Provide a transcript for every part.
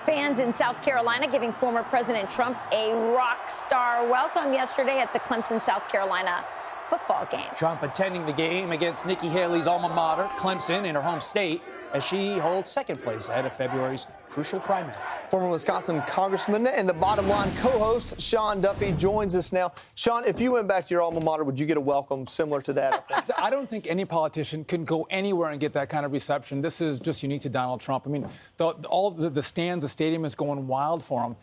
Fans in South Carolina giving former President Trump a rock star welcome yesterday at the Clemson, South Carolina football game. Trump attending the game against Nikki Haley's alma mater, Clemson, in her home state, as she holds second place ahead of February's crucial primary. Former Wisconsin Congressman and the Bottom Line co-host, Sean Duffy, joins us now. Sean, if you went back to your alma mater, would you get a welcome similar to that? I don't think any politician can go anywhere and get that kind of reception. This is just unique to Donald Trump. I mean, all the stands, the stadium is going wild for him.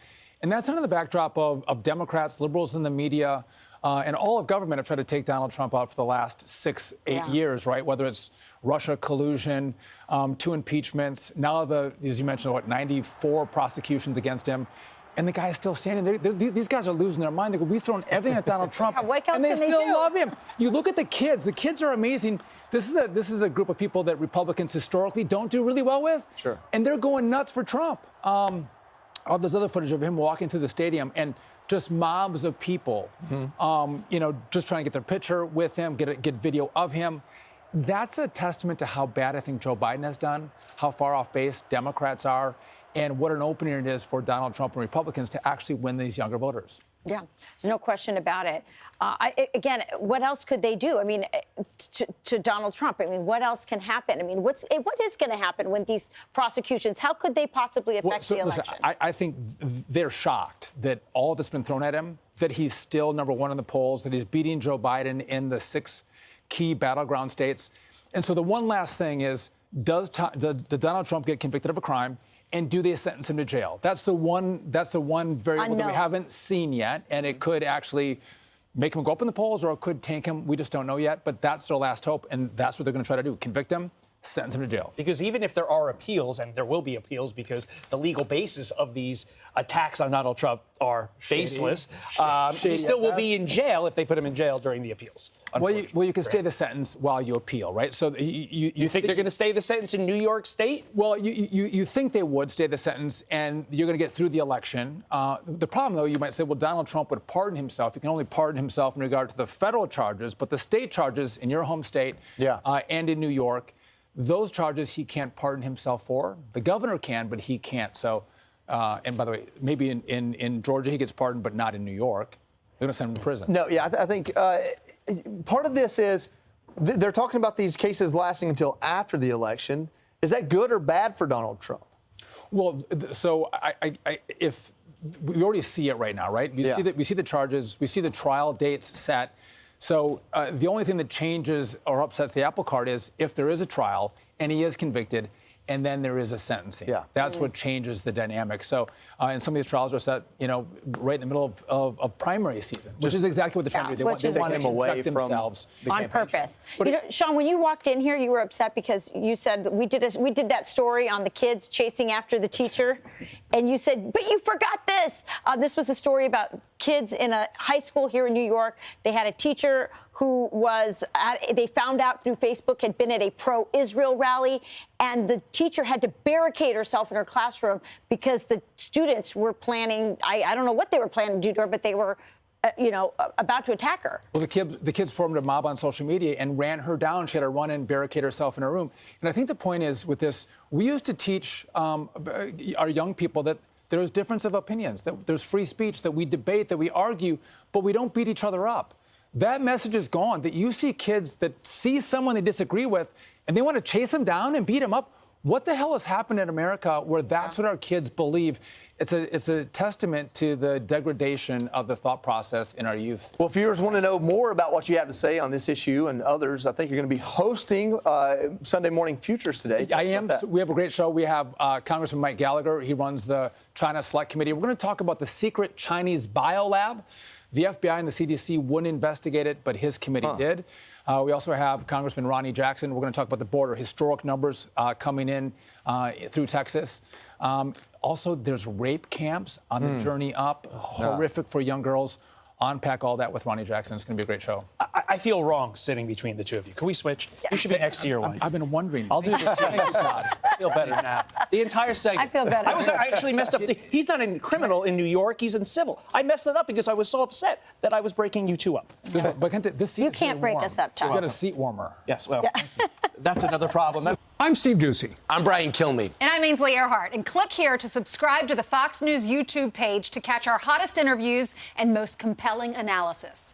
And that's under the backdrop of Democrats, liberals in the media, and all of government have tried to take Donald Trump out for the last 6-8 years, right? Whether it's Russia collusion, 2 impeachments, now as you mentioned, 94 prosecutions against him. And the guy is still standing. These guys are losing their mind. We've thrown everything at Donald Trump, and they still love him. You look at the kids. The kids are amazing. This is a group of people that Republicans historically don't do really well with. Sure. And they're going nuts for Trump. There's other footage of him walking through the stadium and just mobs of people, just trying to get their picture with him, get video of him. That's a testament to how bad I think Joe Biden has done, how far off base Democrats are, and what an opening it is for Donald Trump and Republicans to actually win these younger voters. Yeah, there's no question about it. Again, what else could they do? I mean, to Donald Trump, I mean, what else can happen? I mean, what is going to happen when these prosecutions, how could they possibly affect the election? Listen, I think they're shocked that all that's been thrown at him, that he's still number one in the polls, that he's beating Joe Biden in the 6 key battleground states. And so the one last thing is, does Donald Trump get convicted of a crime? And do they sentence him to jail? That's the one variable that we haven't seen yet, and it could actually make him go up in the polls, or it could tank him. We just don't know yet, but that's their last hope, and that's what they're going to try to do: convict him, sentence him to jail. Because even if there are appeals, and there will be appeals because the legal basis of these attacks on Donald Trump are baseless, he still will be in jail if they put him in jail during the appeals. Well, you can stay the sentence while you appeal, right? So you think they're going to stay the sentence in New York State? Well, you think they would stay the sentence, and you're going to get through the election. The problem, though, you might say, well, Donald Trump would pardon himself. He can only pardon himself in regard to the federal charges, but the state charges in your home state and in New York, those charges he can't pardon himself for. The governor can, but he can't. So, and by the way, maybe in Georgia he gets pardoned, but not in New York. They're going to send him to prison. No, I think part of this is they're talking about these cases lasting until after the election. Is that good or bad for Donald Trump? Well, so if we already see it right now, right? We see the charges, we see the trial dates set. So the only thing that changes or upsets the apple cart is if there is a trial and he is convicted, and then there is a sentencing. That's what changes the dynamic. So, and some of these trials are set, right in the middle of primary season, which is exactly what they're trying to do. They want to away themselves on purpose. Sean, when you walked in here, you were upset because you said we did that story on the kids chasing after the teacher, and you said, but you forgot this. This was a story about kids in a high school here in New York. They had a teacher who they found out through Facebook had been at a pro-Israel rally, and the teacher had to barricade herself in her classroom because the students were planning, I don't know what they were planning to do to her, but they were, about to attack her. Well, the kids formed a mob on social media and ran her down. She had to run in, barricade herself in her room. And I think the point is with this, we used to teach our young people that there's difference of opinions, that there's free speech, that we debate, that we argue, but we don't beat each other up. That message is gone, that you see kids that see someone they disagree with and they want to chase them down and beat them up. What the hell has happened in America where that's what our kids believe? It's a testament to the degradation of the thought process in our youth. Well, if viewers want to know more about what you have to say on this issue and others, I think you're going to be hosting Sunday Morning Futures today. I am. We have a great show. We have Congressman Mike Gallagher. He runs the China Select Committee. We're going to talk about the secret Chinese biolab. The FBI and the CDC wouldn't investigate it, but his committee did. We also have Congressman Ronnie Jackson. We're going to talk about the border, historic numbers coming in through Texas. Also, there's rape camps on the journey up, horrific for young girls. Unpack all that with Ronnie Jackson. It's going to be a great show. I feel wrong sitting between the two of you. Can we switch? You should be next to your wife. I've been wondering. I'll do this. I feel better now. The entire segment. I feel better. I actually messed up. He's not in criminal in New York. He's in civil. I messed it up because I was so upset that I was breaking you two up. But this seat you can't break us up, Tom. We've got a seat warmer. Yes, well, that's another problem. I'm Steve Ducey. I'm Brian Kilmeade. And I'm Ainsley Earhart. And click here to subscribe to the Fox News YouTube page to catch our hottest interviews and most compelling analysis.